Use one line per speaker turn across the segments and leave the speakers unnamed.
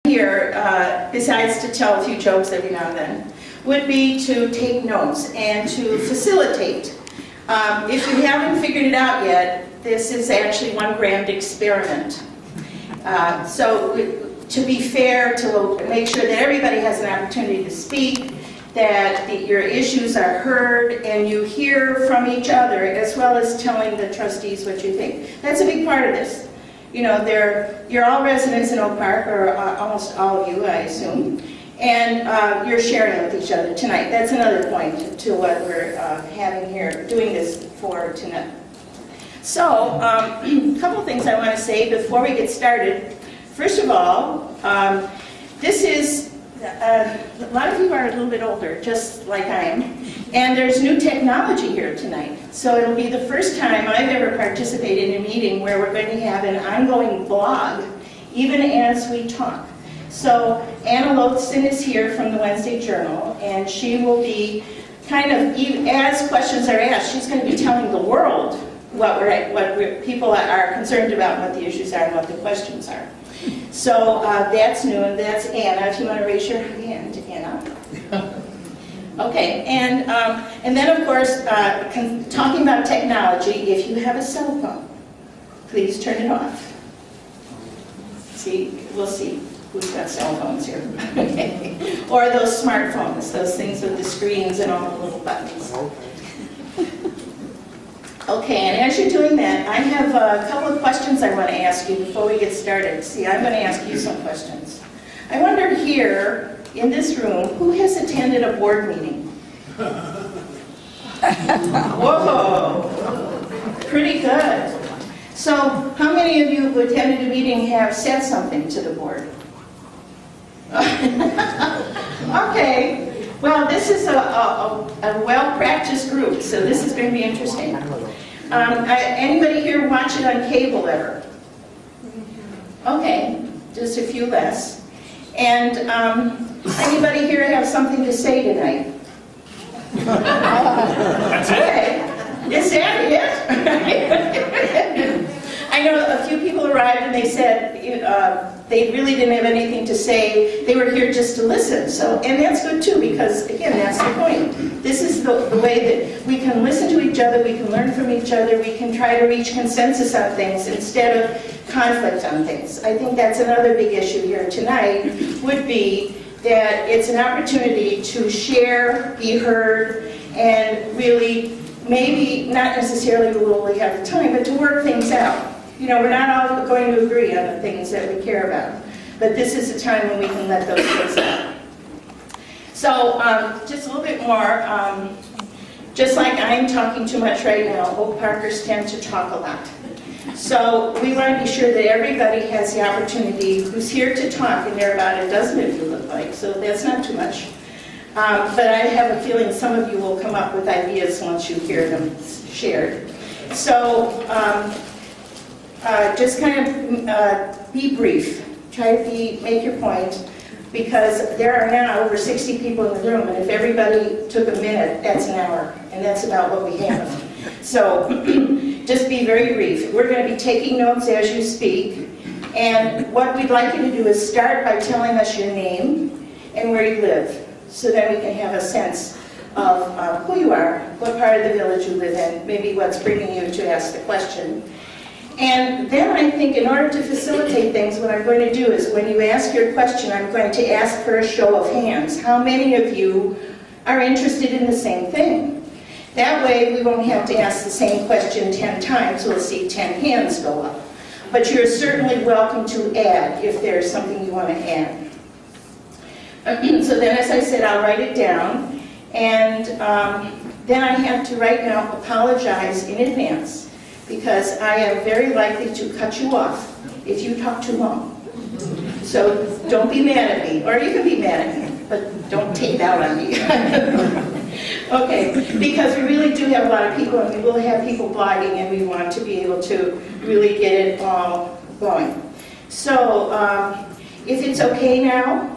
Here, besides to tell a few jokes every now and then, would be to take notes and to facilitate. If you haven't figured it out yet, this is actually one grand experiment. So to be fair, to make sure that everybody has an opportunity to speak, that your issues are heard, and you hear from each other, as well as telling the trustees what you think. That's a big part of this. You know, you're all residents in OakPark, or almost all of you, I assume, and you're sharing with each other tonight. That's another point to what we're having here, doing this for tonight. So, a couple things I want to say before we get started. First of all, this is, a lot of you are a little bit older, just like I am, and there's new technology here tonight. So it'll be the first time I've ever participated in a meeting where we're going to have an ongoing blog, even as we talk. So Anan is here from the Wednesday Journal, and she will be kind of, as questions are asked, she's going to be telling the world what people are concerned about, what the issues are, and what the questions are. So that's new, and that's Anna. If you want to raise your hand, Anna. Okay, and then of course, talking about technology, if you have a cell phone, please turn it off. See, we'll see who's got cell phones here. Okay. Or those smartphones, those things with the screens and all the little buttons. Okay, and as you're doing that, I have a couple of questions I want to ask you before we get started. See, I'm going to ask you some questions. I wonder here, in this room, who has attended a board meeting? Whoa, pretty good. So, how many of you who attended a meeting have said something to the board? Okay. Well, this is a well-practiced group, so this is going to be interesting. Anybody here watch it on cable ever? Okay, just a few less. And anybody here have something to say tonight?
That's it?
Okay. Is that it? I know a few people arrived and they said they really didn't have anything to say. They were here just to listen. So, and that's good too, because again, that's the point. This is the way that we can listen to each other, we can learn from each other, we can try to reach consensus on things instead of conflict on things. I think that's another big issue here tonight, would be that it's an opportunity to share, be heard, and really, maybe not necessarily will we have the time, but to work things out. You know, we're not all going to agree on the things that we care about, but this is a time when we can let those things out. So, just a little bit more, just like I'm talking too much right now, Oak Parkers tend to talk a lot. So, we want to be sure that everybody has the opportunity who's here to talk, and there are about a dozen of you look like, so that's not too much. But I have a feeling some of you will come up with ideas once you hear them shared. So, just kind of be brief. Try to make your point, because there are now over 60 people in the room, and if everybody took a minute, that's an hour, and that's about what we have. So just be very brief. We're going to be taking notes as you speak, and what we'd like you to do is start by telling us your name and where you live, so that we can have a sense of who you are, what part of the village you live in, maybe what's bringing you to ask the question. And then I think in order to facilitate things, what I'm going to do is when you ask your question, I'm going to ask for a show of hands. How many of you are interested in the same thing? That way we won't have to ask the same question 10 times. We'll see 10 hands go up. But you're certainly welcome to add if there's something you want to add. So then, as I said, I'll write it down. And then I have to right now apologize in advance, because I am very likely to cut you off if you talk too long. So don't be mad at me, or you can be mad at me, but don't take it out on me. Okay, because we really do have a lot of people, and we will have people blogging, and we want to be able to really get it all going. So if it's okay now,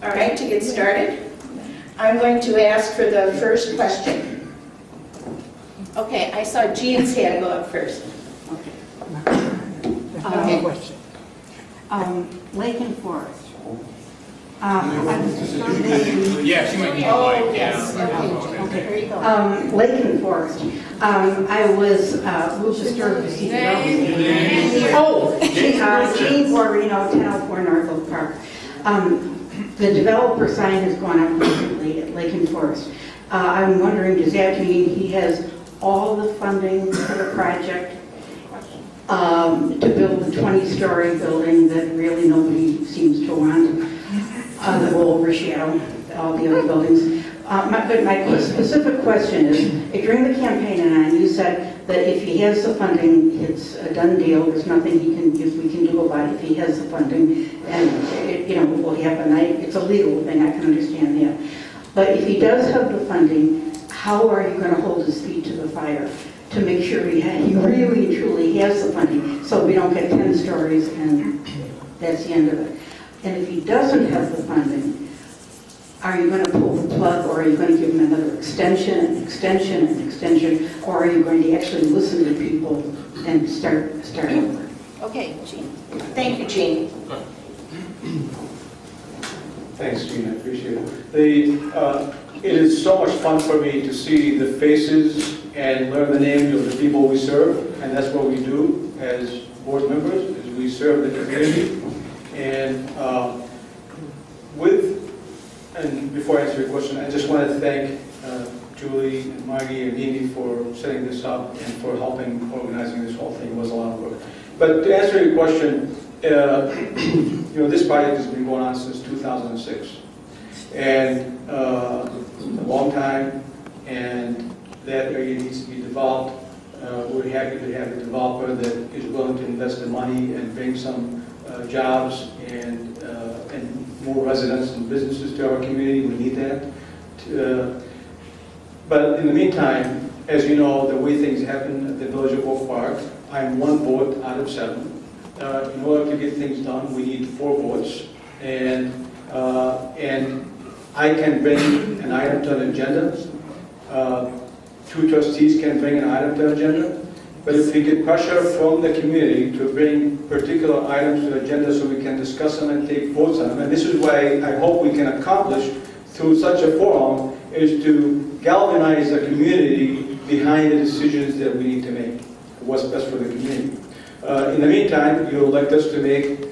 all right, to get started, I'm going to ask for the first question. Okay, I saw Jean's hand go up first.
Okay. Question. Lake and Forest.
Yeah, she might need a
Oh,
mic,
yes.
yeah.
Okay, here you go.
Lake and Forest. I was a little disturbed to see the Jean Guarino, 1004 North Oak Park. The developer sign has gone up recently at Lake and Forest. I'm wondering, does that mean he has all the funding for the project to build the 20-story building that really nobody seems to want, that will overshadow all the other buildings? My specific question is, during the campaign, Anan, you said that if he has the funding, it's a done deal. There's nothing we can do about it if he has the funding, and it will happen. It's a legal thing. I can understand that. But if he does have the funding, how are you going to hold his feet to the fire to make sure he really and truly has the funding, so we don't get 10 stories and that's the end of it? And if he doesn't have the funding, are you going to pull the plug, or are you going to give him another extension and extension and extension, or are you going to actually listen to people and start over?
Okay, Jean. Thank you, Jean.
Thanks, Gene, I appreciate it. It is so much fun for me to see the faces and learn the names of the people we serve, and that's what we do as board members, is we serve the community. And before I answer your question, I just want to thank Julie and Maggie and Dini for setting this up and for helping organizing this whole thing. It was a lot of work. But to answer your question, this project has been going on since 2006, and a long time, and that area needs to be developed. We're happy to have a developer that is willing to invest the money and bring some jobs and more residents and businesses to our community. We need that. But in the meantime, as you know, the way things happen at the village of OakPark, I'm one vote out of 7. In order to get things done, we need 4 votes, and I can bring an item to an agenda. 2 trustees can bring an item to an agenda. But if we get pressure from the community to bring particular items to the agenda so we can discuss them and take votes on them, and this is what I hope we can accomplish through such a forum, is to galvanize the community behind the decisions that we need to make, what's best for the community. In the meantime, you elect us to make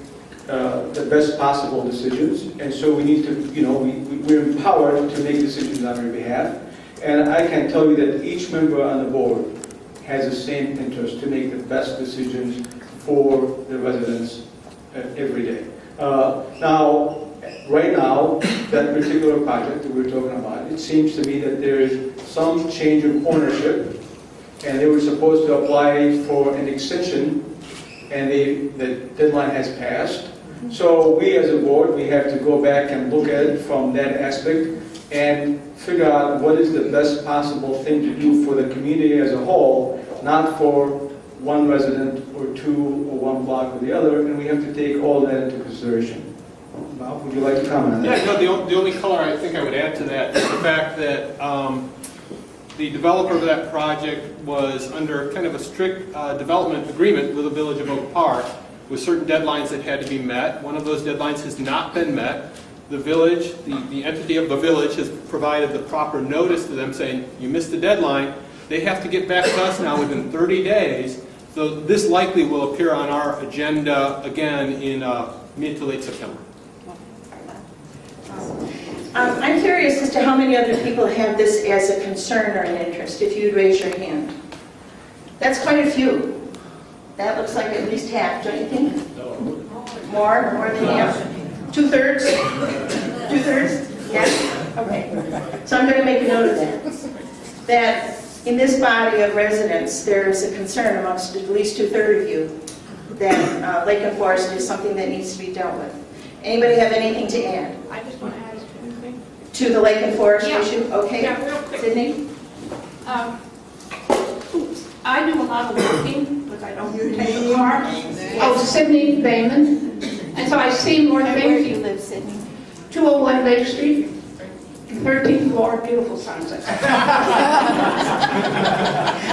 the best possible decisions, and so we need to, we're empowered to make decisions on your behalf. And I can tell you that each member on the board has the same interest to make the best decisions for the residents every day. Right now, that particular project that we're talking about, it seems to me that there is some change of ownership, and they were supposed to apply for an extension, and the deadline has passed. So we as a board, we have to go back and look at it from that aspect and figure out what is the best possible thing to do for the community as a whole, not for one resident or 2 or 1 block or the other, and we have to take all that into consideration. Bob, would you like to comment on that?
Yeah, no, the only color I think I would add to that is the fact that the developer of that project was under kind of a strict development agreement with the village of Oak Park with certain deadlines that had to be met. One of those deadlines has not been met. The village, the entity of the village has provided the proper notice to them saying, you missed the deadline. They have to get back to us now within 30 days. So this likely will appear on our agenda again in mid to late September.
I'm curious as to how many other people have this as a concern or an interest, if you'd raise your hand. That's quite a few. That looks like at least half, don't you think? More than half? 2/3? 2/3? Yes? Okay. So I'm going to make a note of that. That in this body of residents, there's a concern amongst at least 2/3 of you that Lake and Forest is something that needs to be dealt with. Anybody have anything to add?
I just want to add anything.
To the Lake and Forest
Yeah.
issue? Okay.
Yeah, real quick.
Sydney?
I do a lot of walking because I don't take the car.
Oh,
Sydney Bayman. And so I see more
Where do you
things.
live, Sydney?
201 Lake Street, 13th floor, beautiful sunset.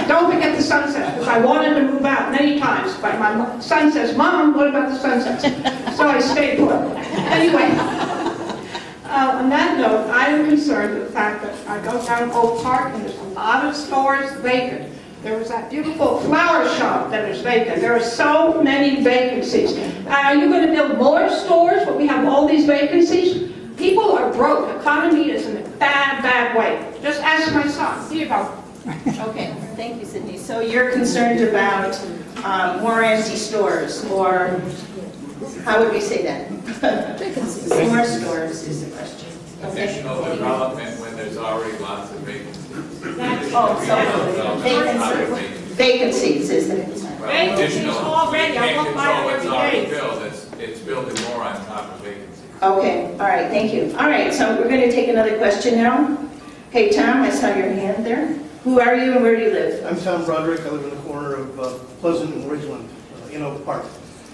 Don't forget the sunset. because I wanted to move out many times, but my son says, Mom, what about the sunsets? So I stayed put. Anyway, on that note, I am concerned with the fact that I go down Oak Park and there's a lot of stores vacant. There was that beautiful flower shop that is vacant. There are so many vacancies. Are you going to build more stores when we have all these vacancies? People are broke. The economy is in a bad, bad way. Just ask my son. Here you go.
Okay, thank you, Sydney. So you're concerned about more empty stores, or how would we say that? More stores is the question.
Additional development when there's already lots of vacancies.
Oh, so vacancies is the concern.
Well,
Vacancies already, I
you
walk
can't
by
control
it
what's
every
already
day.
built, it's building more on top of vacancies.
Okay, all right, thank you. All right, so we're going to take another question now. Hey, Tom, I saw your hand there. Who are you and where do you live?
I'm Tom Broderick. I live in the corner of Pleasant and Ridgeland in Oak Park.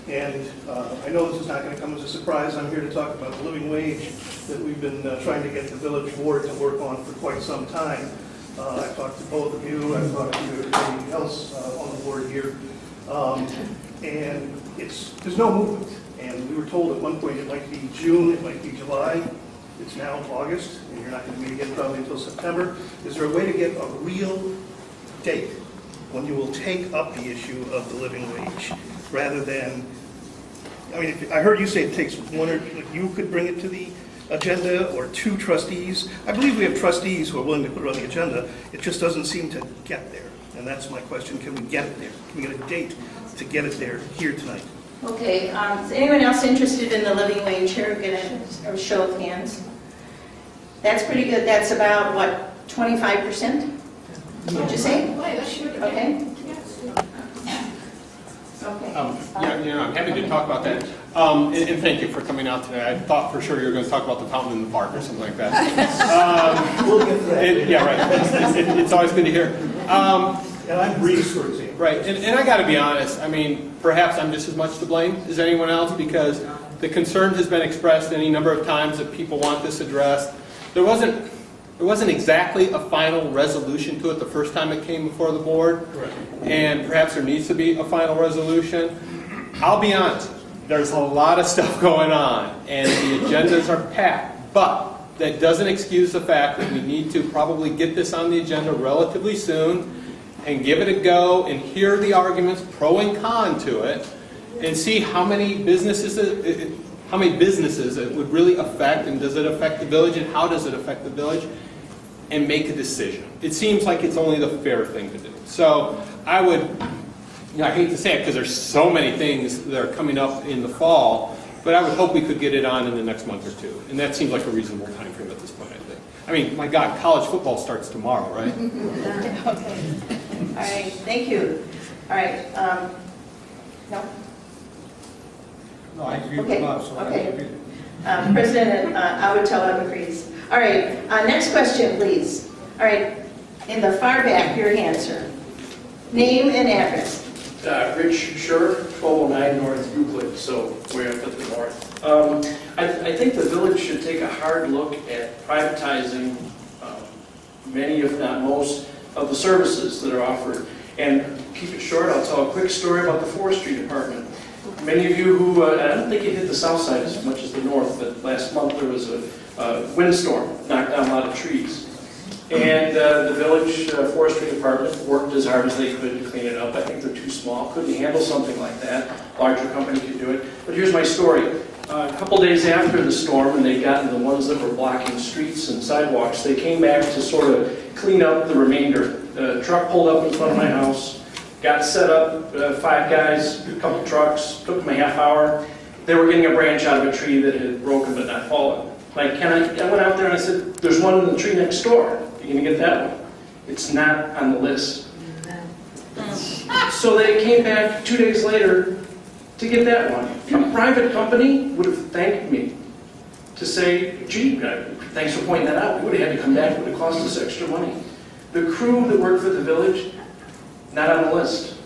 And I know this is not going to come as a surprise. I'm here to talk about the living wage that we've been trying to get the village board to work on for quite some time. I've talked to both of you. I've talked to everybody else on the board here. And there's no movement. And we were told at one point it might be June, it might be July. It's now August, and you're not going to meet again probably until September. Is there a way to get a real date when you will take up the issue of the living wage, rather than, I mean, I heard you say it takes one, or you could bring it to the agenda, or two trustees. I believe we have trustees who are willing to put it on the agenda. It just doesn't seem to get there, and that's my question. Can we get it there? Can we get a date to get it there here tonight?
Okay, is anyone else interested in the living wage here? Get a show of hands. That's pretty good. That's about, what, 25%? What'd you say? Okay. Okay.
Yeah, I'm happy to talk about that. And thank you for coming out today. I thought for sure you were going to talk about the fountain in the park or something like that.
We'll get to that.
Yeah, right. It's always good to hear.
And I'm Reese, for example.
Right, and I got to be honest, I mean, perhaps I'm just as much to blame as anyone else, because the concern has been expressed any number of times that people want this addressed. There wasn't exactly a final resolution to it the first time it came before the board, and perhaps there needs to be a final resolution. I'll be honest, there's a lot of stuff going on, and the agendas are packed, but that doesn't excuse the fact that we need to probably get this on the agenda relatively soon, and give it a go and hear the arguments pro and con to it, and see how many businesses it would really affect, and does it affect the village, and how does it affect the village, and make a decision. It seems like it's only the fair thing to do. So I hate to say it because there's so many things that are coming up in the fall, but I would hope we could get it on in the next month or two, and that seems like a reasonable time frame at this point, I think. I mean, my God, college football starts tomorrow, right?
Okay. All right, thank you. All right, no?
No, I agree with
Okay,
Bob, so I
okay.
agree.
President Abu-Taleb agrees. All right, next question, please. All right, in the far back, your hand, sir. Name and address.
Rich Scher, 1209 North Euclid, so way up at the north. I think the village should take a hard look at privatizing many, if not most, of the services that are offered. And keep it short, I'll tell a quick story about the forestry department. Many of you who, I don't think it hit the south side as much as the north, but last month there was a windstorm, knocked down a lot of trees. And the village forestry department worked as hard as they could to clean it up. I think they're too small, couldn't handle something like that. Larger company could do it. But here's my story. A couple days after the storm, and they'd gotten the ones that were blocking streets and sidewalks, they came back to sort of clean up the remainder. The truck pulled up in front of my house, got set up, 5 guys, a couple trucks, took them a half hour. They were getting a branch out of a tree that had broken but not fallen. I went out there and I said, there's one in the tree next door. You're going to get that one. It's not on the list. So they came back 2 days later to get that one. A private company would have thanked me to say, gee, thanks for pointing that out. We would have had to come back. It would have cost us extra money. The crew that worked for the village, not on the list.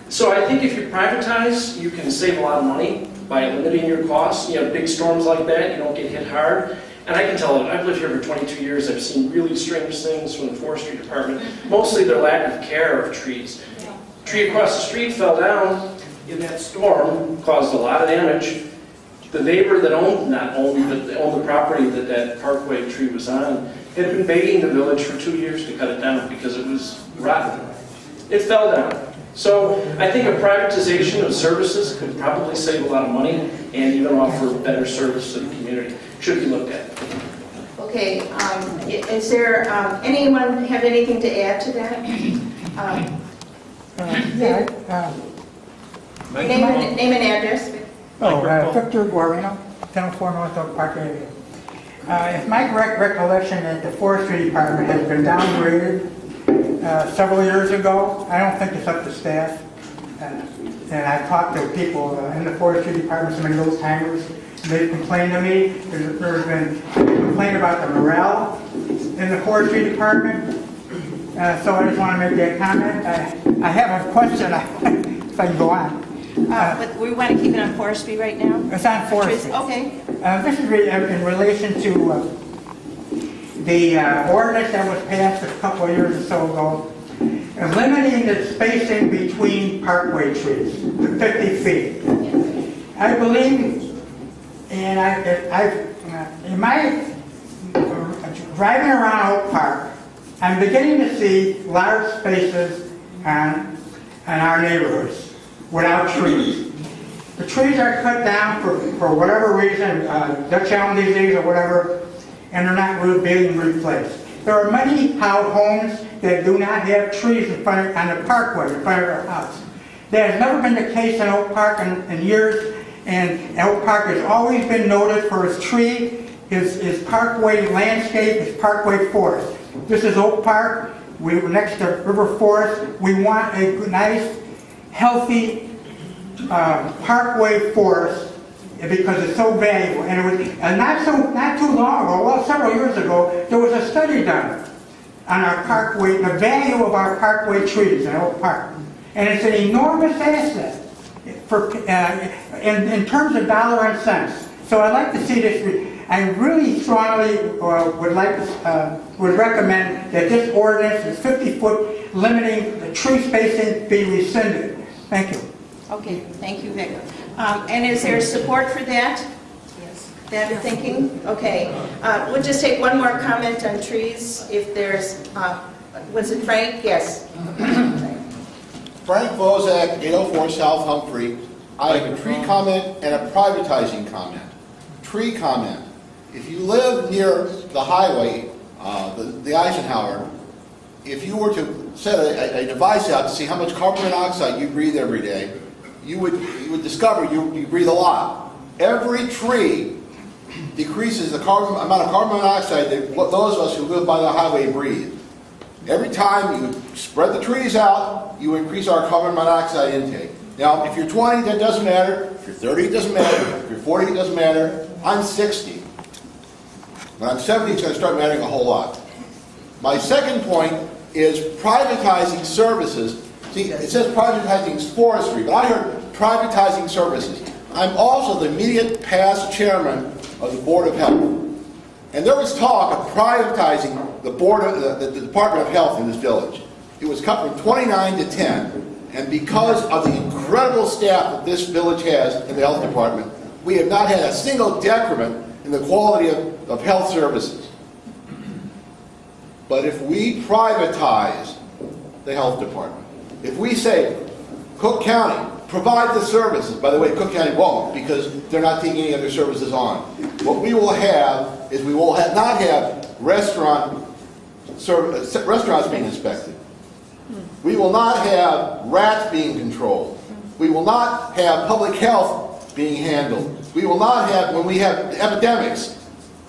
So I think if you privatize, you can save a lot of money by limiting your costs. You have big storms like that, you don't get hit hard. And I can tell you, I've lived here for 22 years, I've seen really strange things from the forestry department, mostly their lack of care of trees. Tree across the street fell down in that storm, caused a lot of damage. The neighbor that owned the property that that parkway tree was on had been begging the village for 2 years to cut it down because it was rotten. It fell down. So I think a privatization of services could probably save a lot of money and even offer better service to the community. Should be looked at.
Okay, is there, anyone have anything to add to that? Name and address.
Victor Guarino, 1004 North Oak Park area. It's my correct recollection that the forestry department has been downgraded several years ago. I don't think it's up to staff. And I've talked to people in the forestry department, some of those timers. They've complained to me. There's been complaint about the morale in the forestry department. So I just want to make that comment. I have a question, if I can go on.
But we want to keep it on forestry right now?
It's on forestry.
Okay.
This is in relation to the ordinance that was passed a couple of years or so ago, limiting the spacing between parkway trees to 50 feet. I believe, and in my driving around Oak Park, I'm beginning to see large spaces in our neighborhoods without trees. The trees are cut down for whatever reason, Dutch elm disease or whatever, and they're not being replaced. There are many homes that do not have trees in front on the parkway in front of their house. That has never been the case in Oak Park in years, and Oak Park has always been noted for its tree, its parkway landscape, its parkway forest. This is Oak Park. We're next to River Forest. We want a nice, healthy parkway forest because it's so valuable. And it was not too long ago, well, several years ago, there was a study done on our parkway, the value of our parkway trees in Oak Park, and it's an enormous asset for in terms of dollar and cents. So I'd like to see this. I really strongly would recommend that this ordinance, this 50-foot limiting the tree spacing, be rescinded. Thank you.
Okay, thank you, Vic. And is there support for that? Yes. That thinking? Okay. We'll just take one more comment on trees. If there's, was it Frank? Yes.
Frank Bozak, 804 South Humphrey. I have a tree comment and a privatizing comment. Tree comment. If you live near the highway, the Eisenhower, if you were to set a device out to see how much carbon monoxide you breathe every day, you would discover you breathe a lot. Every tree decreases the amount of carbon monoxide that those of us who live by the highway breathe. Every time you spread the trees out, you increase our carbon monoxide intake. Now, if you're 20, that doesn't matter. If you're 30, it doesn't matter. If you're 40, it doesn't matter. I'm 60. When I'm 70, it's going to start mattering a whole lot. My second point is privatizing services. See, it says privatizing forestry, but I heard privatizing services. I'm also the immediate past chairman of the Board of Health. And there was talk of privatizing the Department of Health in this village. It was cut from 29 to 10. And because of the incredible staff that this village has in the health department, we have not had a single decrement in the quality of health services. But if we privatize the health department, if we say, Cook County, provide the services, by the way, Cook County won't because they're not taking any other services on. What we will have is we will not have restaurants being inspected. We will not have rats being controlled. We will not have public health being handled. We will not have, when we have epidemics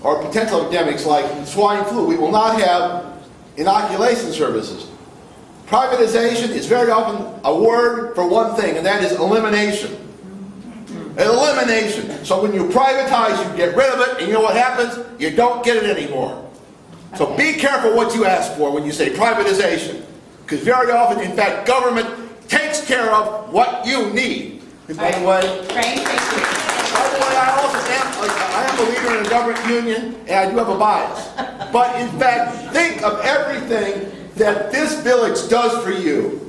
or potential epidemics like swine flu, we will not have inoculation services. Privatization is very often a word for one thing, and that is elimination. Elimination. So when you privatize, you get rid of it, and you know what happens? You don't get it anymore. So be careful what you ask for when you say privatization. Because very often, in fact, government takes care of what you need. And by the way,
Frank, thank you.
by the way, I am a leader in a government union, and I do have a bias. But in fact, think of everything that this village does for you.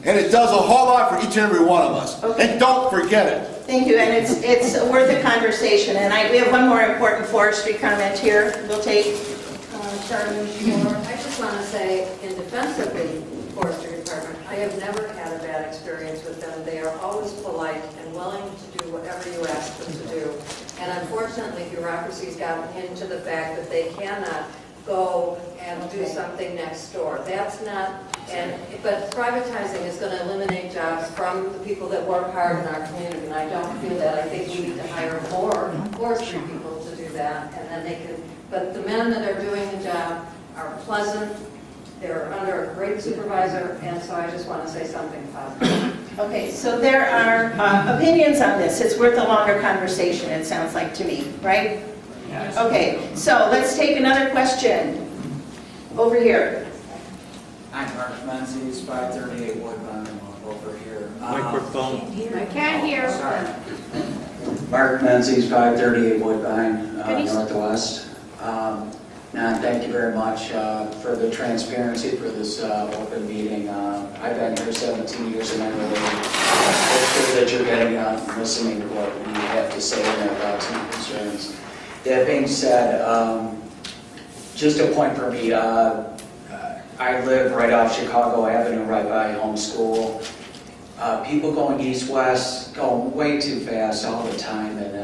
And it does a whole lot for each and every one of us.
Okay.
And don't forget it.
Thank you, and it's worth a conversation. And we have one more important forestry comment here we'll take. Charlie.
I just want to say, in defense of the forestry department, I have never had a bad experience with them. They are always polite and willing to do whatever you ask them to do. And unfortunately, bureaucracy's gotten into the fact that they cannot go and do something next door. That's not, but privatizing is going to eliminate jobs from the people that work hard in our community, and I don't feel that. I think we need to hire more forestry people to do that, and then they can, but the men that are doing the job are pleasant, they're under a great supervisor, and so I just want to say something positive.
Okay, so there are opinions on this. It's worth a longer conversation, it sounds like to me, right?
Yes.
Okay, so let's take another question. Over here.
Hi, Mark Menzies, 538 Woodbine, over here.
Microphone.
I can't hear.
Sorry. Mark Menzies, 538 Woodbine, Northwest. Now, thank you very much for the transparency for this open meeting. I've been here 17 years, and I really hope that you're getting out and listening to what we have to say and our thoughts and concerns. That being said, just a point for me, I live right off Chicago Avenue, right by home school. People going east-west, going way too fast all the time, and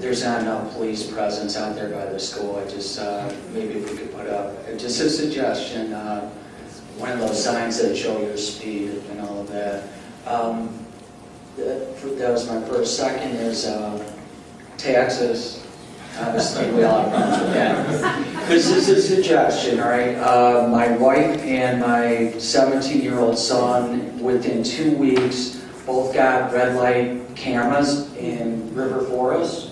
there's not enough police presence out there by the school. I just, maybe we could put up, just a suggestion, one of those signs that show your speed and all of that. That was my first. Second is taxes. Obviously, we all have problems with that. This is a suggestion, all right? My wife and my 17-year-old son, within 2 weeks, both got red light cameras in River Forest.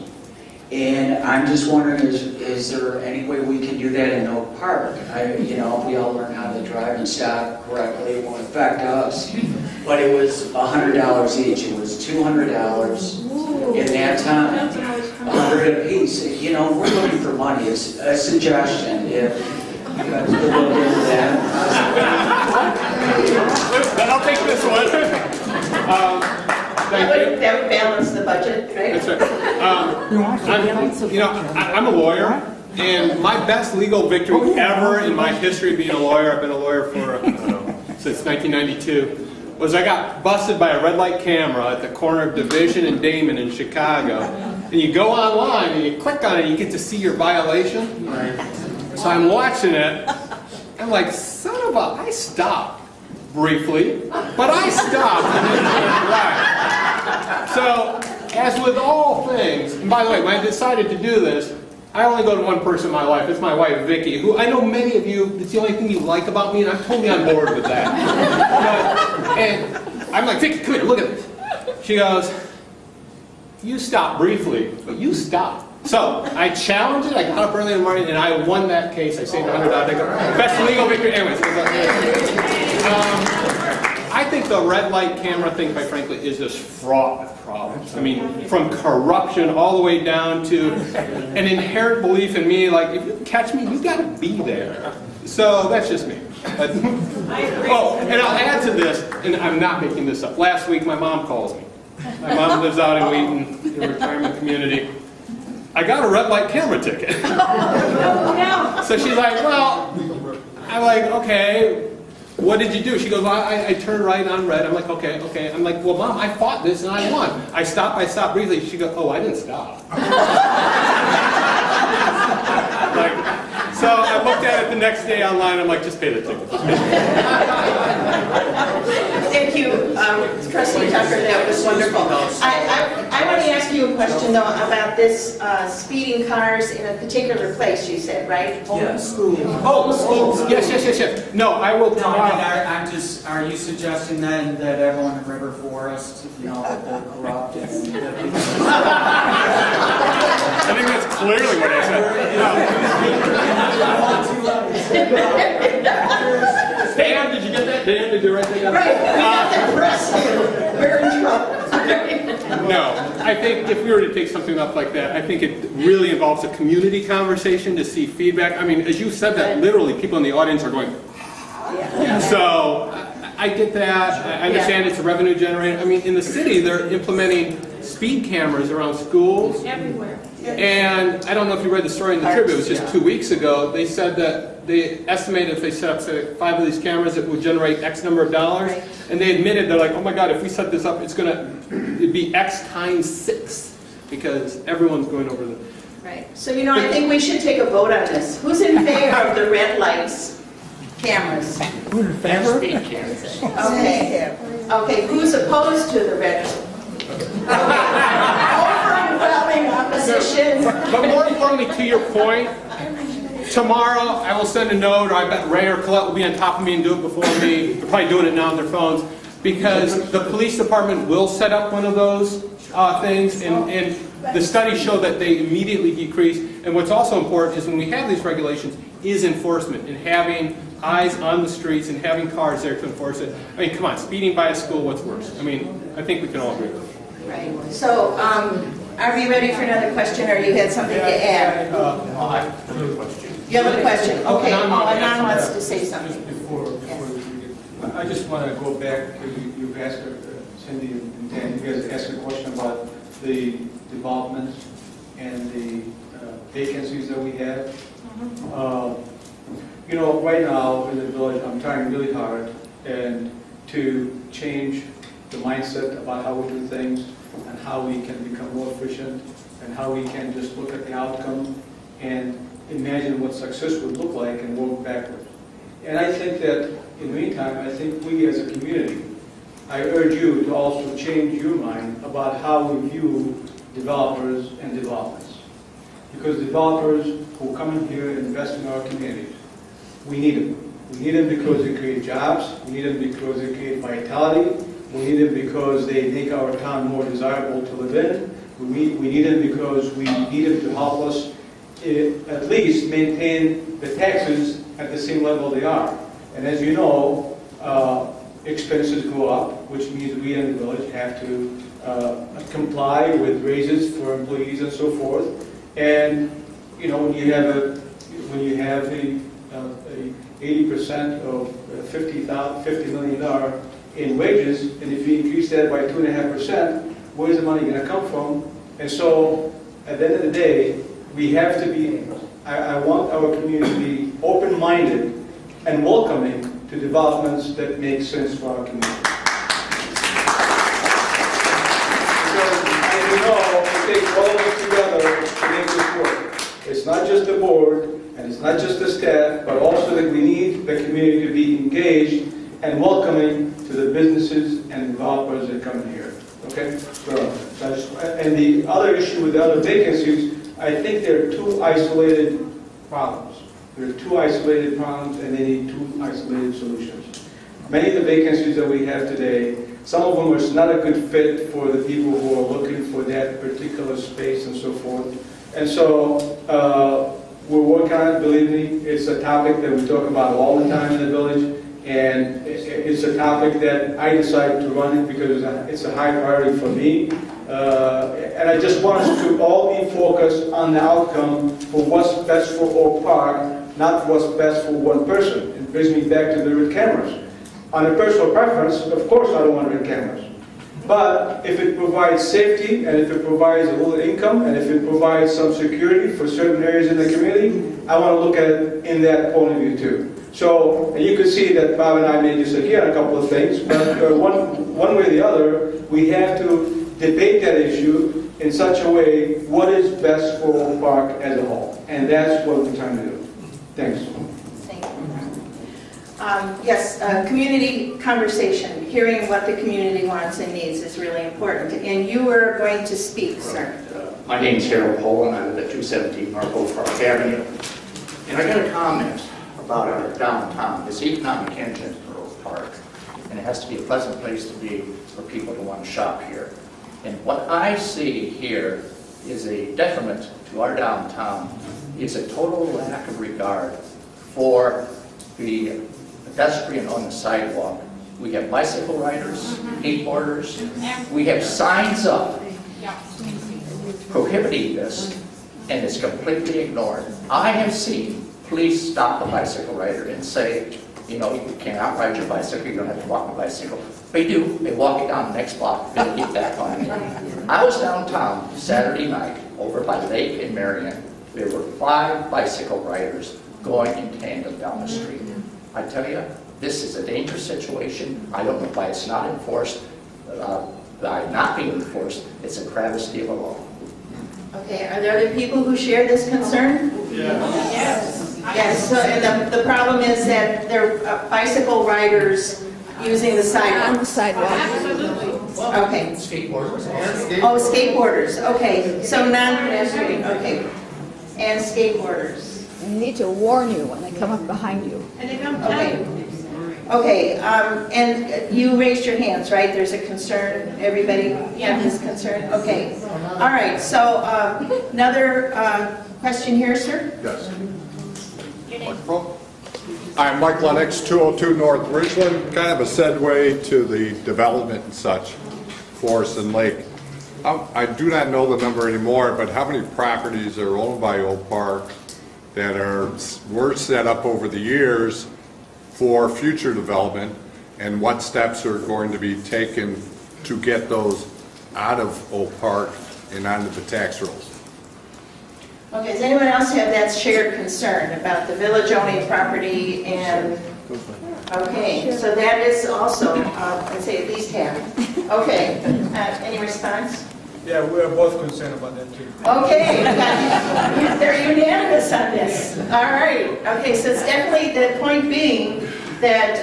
And I'm just wondering, is there any way we can do that in Oak Park? You know, if we all learn how to drive and stop correctly, it won't affect us. But it was $100 each. It was $200 in that time. 100 apiece. You know, we're looking for money. It's a suggestion. If you guys could look into that.
I'll take this one. Thank you.
That would balance the budget, right?
That's right. I'm a lawyer, and my best legal victory ever in my history of being a lawyer, I've been a lawyer for, since 1992, was I got busted by a red light camera at the corner of Division and Damon in Chicago. And you go online and you click on it and you get to see your violation. So I'm watching it, I'm like, son of a, I stopped. Briefly, but I stopped and didn't right. So, as with all things, and by the way, when I decided to do this, I only go to one person in my life. It's my wife, Vicki, who I know many of you, it's the only thing you like about me, and I'm totally on board with that. And I'm like, Vicki, come here, look at this. She goes, you stopped briefly, but you stopped. So, I challenged it, I got up early in the morning, and I won that case. I saved $100. Best legal victory. Anyways. I think the red light camera thing, quite frankly, is just fraught with problems. I mean, from corruption all the way down to an inherent belief in me, like, if you catch me, you gotta be there. So, that's just me. Oh, and I'll add to this, and I'm not making this up. Last week, my mom calls me. My mom lives out in Wheaton, in a retirement community. I got a red light camera ticket. So she's like, well, I'm like, okay, what did you do? She goes, well, I turned right on red. I'm like, okay. I'm like, well, Mom, I fought this and I won. I stopped briefly. She goes, oh, I didn't stop. So I looked at it the next day online. I'm like, just pay the ticket.
Thank you, Trustee Tucker. That was wonderful. I want to ask you a question, though, about this speeding cars in a particular place, you said, right?
Yes.
Oh, yes. No, I will.
No, I mean, are you suggesting then that everyone in River Forest, you know, that they're corrupt? I
think that's clearly what I said. Dan, did you get that? Dan, did you write that down?
Right, we got the press here. We're in trouble.
No, I think if we were to take something up like that, I think it really involves a community conversation to see feedback. I mean, as you said that, literally people in the audience are going, so I get that. I understand it's a revenue generator. I mean, in the city, they're implementing speed cameras around schools.
Everywhere.
And I don't know if you read the story in the Tribune, it was just 2 weeks ago. They said that they estimated if they set up, say, 5 of these cameras, it would generate X number of dollars.
Right.
And they admitted, they're like, oh my God, if we set this up, it'd be X times 6 because everyone's going over the...
Right. So, you know, I think we should take a vote on this. Who's in favor of the red lights cameras?
Who's in favor?
Okay. Okay, who's opposed to the red? Overwhelming opposition.
But more importantly, to your point, tomorrow I will send a note, or I bet Ray or Colette will be on top of me and do it before me. They're probably doing it now on their phones, because the police department will set up one of those things, and the studies show that they immediately decrease. And what's also important is when we have these regulations is enforcement, and having eyes on the streets and having cars there to enforce it. I mean, come on, speeding by a school, what's worse? I mean, I think we can all agree with that.
Right. So, are we ready for another question, or you had something to add?
I have a question.
You have a question? Okay. Anan wants
to
to say something.
Before I just want to go back to you've asked Cindy and Dan. You guys asked a question about the developments and the vacancies that we have. You know, right now in the village, I'm trying really hard and to change the mindset about how we do things and how we can become more efficient and how we can just look at the outcome and imagine what success would look like and work backward. And I think that in the meantime, I think we as a community, I urge you to also change your mind about how we view developers and developments. Because developers who come in here and invest in our communities, we need them. We need them because they create jobs. We need them because they create vitality. We need them because they make our town more desirable to live in. We need them because we need them to help us at least maintain the taxes at the same level they are. And as you know, expenses go up, which means we in the village have to comply with raises for employees and so forth. And you know, when you have 80% of $50 million in wages, and if you increase that by 2.5%, where's the money going to come from? And so, at the end of the day, we have to be. I want our community to be open-minded and welcoming to developments that make sense for our community. Because, as you know, it takes all of us together to make this work. It's not just the board, and it's not just the staff, but also that we need the community to be engaged and welcoming to the businesses and developers that come here. Okay? And the other issue with the other vacancies, I think there are two isolated problems. There are two isolated problems, and they need two isolated solutions. Many of the vacancies that we have today, some of them are not a good fit for the people who are looking for that particular space and so forth. And so we're working on it, believe me. It's a topic that we talk about all the time in the village. And it's a topic that I decided to run it because it's a high priority for me. And I just want us to all be focused on the outcome for what's best for OakPark, not what's best for one person. It brings me back to the red cameras. On a personal preference, of course I don't want red cameras. But if it provides safety, and if it provides a little income, and if it provides some security for certain areas in the community, I want to look at it in that point of view too. So, and you can see that Bob and I may disagree on a couple of things, but one way or the other, we have to debate that issue in such a way, what is best for OakPark as a whole? And that's what we're trying to do. Thanks.
Thank you. Yes, community conversation, hearing what the community wants and needs is really important. And you were going to speak, sir.
My name's Harold Poland. I live at 217 North OakPark Avenue. And I got a comment about our downtown. It's economic engine for OakPark, and it has to be a pleasant place to be for people to want to shop here. And what I see here is a detriment to our downtown. It's a total lack of regard for the pedestrian on the sidewalk. We have bicycle riders, skateboarders. We have signs up prohibiting this, and it's completely ignored. I have seen police stop a bicycle rider and say, You know, you cannot ride your bicycle, you don't have to walk your bicycle. They do, they walk it down the next block, and they get back on it. I was downtown Saturday night, over by Lake in Marion. There were 5 bicycle riders going in tandem down the street. I tell you, this is a dangerous situation. I don't know why it's not enforced, by not being enforced. It's a travesty of a law.
Okay, are there other people who share this concern?
Yes.
Yes, so, and the problem is that they're bicycle riders using the sidewalk.
Absolutely.
Okay.
Skateboarders.
Oh, skateboarders, okay, so non-pedestrian, okay. And skateboarders.
They need to warn you when they come up behind you.
And they don't
Okay.
tell you.
Okay, and you raised your hands, right? There's a concern, everybody have this concern? Okay, all right, so another question here, sir?
Yes. I'm Mike Lennox, 202 North Ridgeland, kind of a segue to the development and such, Forest and Lake. I do not know the number anymore, but how many properties are owned by OakPark that were set up over the years for future development, and what steps are going to be taken to get those out of OakPark and onto the tax rolls?
Okay, does anyone else have that shared concern about the village owning property and, okay, so that is also, I'd say at least half. Okay, any response?
Yeah, we are both concerned about that too.
Okay, they're unanimous on this. All right, okay, so it's definitely, the point being that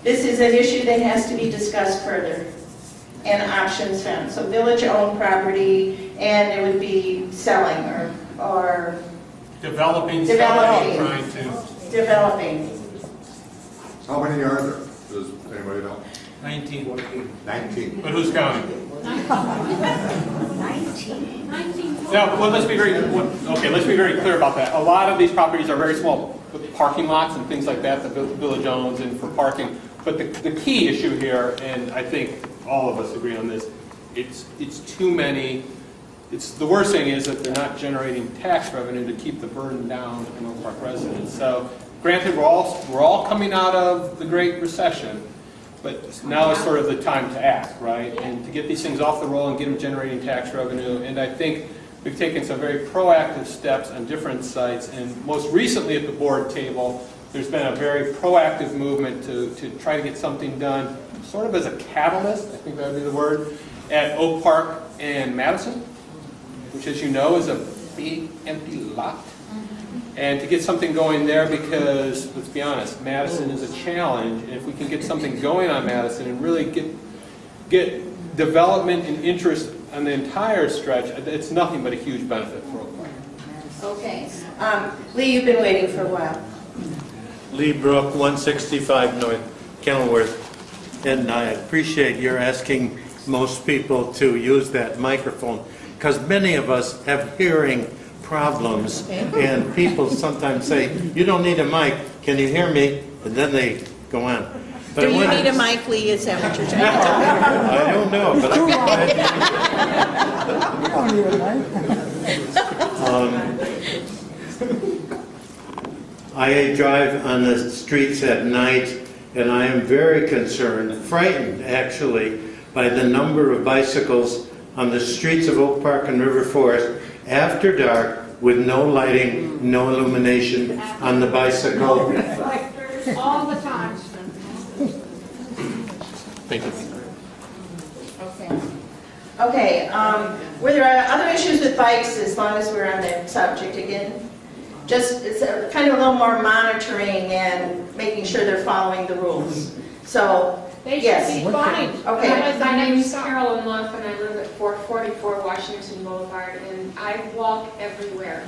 this is an issue that has to be discussed further and options found. So village-owned property, and it would be selling or
Developing,
Developing.
trying to.
developing.
How many are there? Does anybody know?
19.
19.
But who's counting?
19.
Now, well, let's be very clear about that. A lot of these properties are very small, with parking lots and things like that, the village owns and for parking. But the key issue here, and I think all of us agree on this, it's too many. The worst thing is that they're not generating tax revenue to keep the burden down on Oak Park residents. So, granted, we're all coming out of the Great Recession, but now is sort of the time to act, right? And to get these things off the roll and get them generating tax revenue. And I think we've taken some very proactive steps on different sites. And most recently at the board table, there's been a very proactive movement to try to get something done, sort of as a catalyst, I think that would be the word, at Oak Park and Madison, which, as you know, is a big empty lot. And to get something going there, because, let's be honest, Madison is a challenge, and if we can get something going on Madison and really get development and interest on the entire stretch, it's nothing but a huge benefit for Oak Park.
Okay. Lee, you've been waiting for a while.
Lee Brook, 165 North Kenilworth. And I appreciate your asking most people to use that microphone, because many of us have hearing problems, and people sometimes say, you don't need a mic, can you hear me? And then they go on. But
Do you need a mic, Lee? Is that what you're trying to tell me?
I don't know, but I drive on the streets at night, and I am very concerned, frightened actually, by the number of bicycles on the streets of Oak Park and River Forest after dark with no lighting, no illumination on the bicycle.
Reflectors all the time.
Thank you.
Okay, were there other issues with bikes, as long as we're on that subject again? Just, it's kind of a little more monitoring and making sure they're following the rules. So,
They
yes.
should be fine.
Okay.
My name is Carolyn Luff, and I live at 444 Washington Boulevard, and I walk everywhere.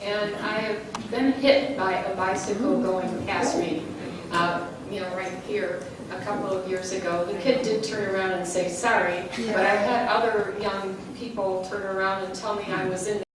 And I have been hit by a bicycle going past me, right here a couple of years ago. The kid did turn around and say sorry, but I've had other young people turn around and tell me I was in